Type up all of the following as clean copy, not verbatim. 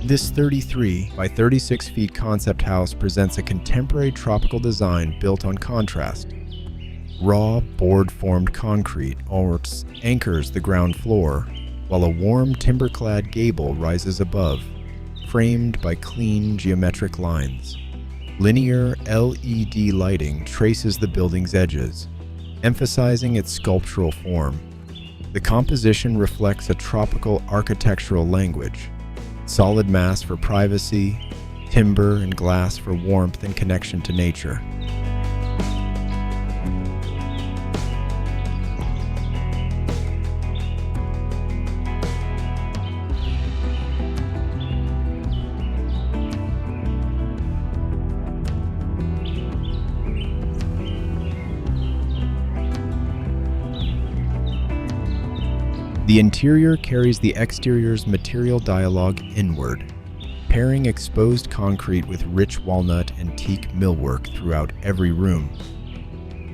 This 33 by 36 feet concept house presents a contemporary tropical design built on contrast. Raw, board-formed concrete anchors the ground floor, while a warm timber-clad gable rises above, framed by clean geometric lines. Linear LED lighting traces the building's edges, emphasizing its sculptural form. The composition reflects a tropical architectural language: solid mass for privacy, timber and glass for warmth and connection to nature. The interior carries the exterior's material dialogue inward, pairing exposed concrete with rich walnut and teak millwork throughout every room.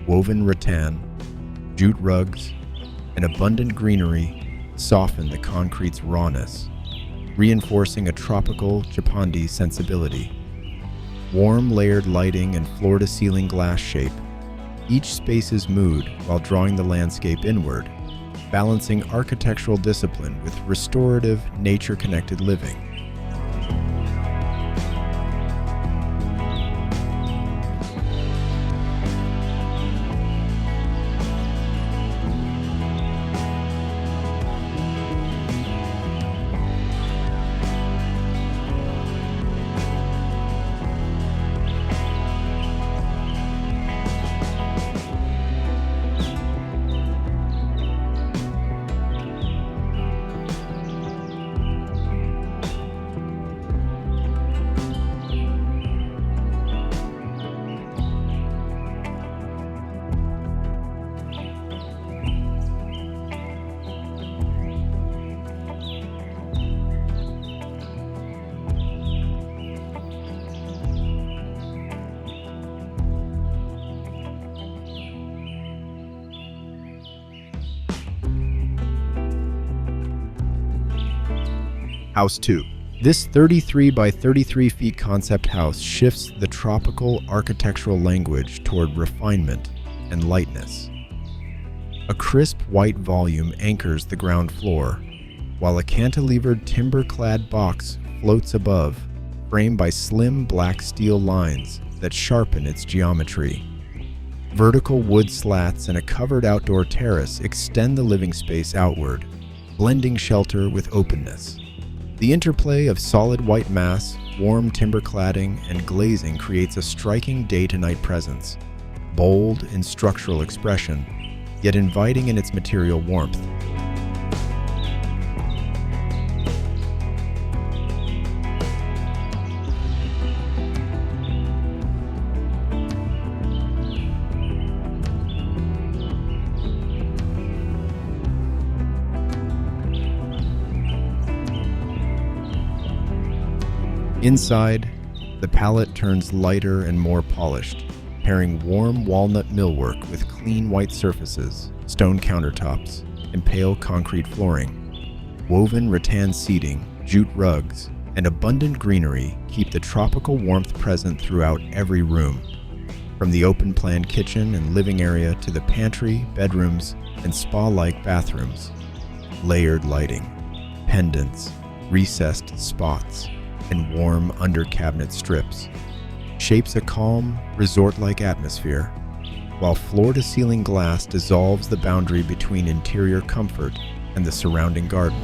Woven rattan, jute rugs, and abundant greenery soften the concrete's rawness, reinforcing a tropical Japandi sensibility. Warm layered lighting and floor-to-ceiling glass shape each space's mood while drawing the landscape inward, balancing architectural discipline with restorative, nature-connected living. House 2. This 33 by 33 feet concept house shifts the tropical architectural language toward refinement and lightness. A crisp white volume anchors the ground floor, while a cantilevered timber-clad box floats above, framed by slim black steel lines that sharpen its geometry. Vertical wood slats and a covered outdoor terrace extend the living space outward, blending shelter with openness. The interplay of solid white mass, warm timber cladding, and glazing creates a striking day-to-night presence, bold in structural expression, yet inviting in its material warmth. Inside, the palette turns lighter and more polished, pairing warm walnut millwork with clean white surfaces, stone countertops, and pale concrete flooring. Woven rattan seating, jute rugs, and abundant greenery keep the tropical warmth present throughout every room. From the open-plan kitchen and living area to the pantry, bedrooms, and spa-like bathrooms. Layered lighting, pendants, recessed spots, and warm under-cabinet strips shapes a calm, resort-like atmosphere, while floor-to-ceiling glass dissolves the boundary between interior comfort and the surrounding garden.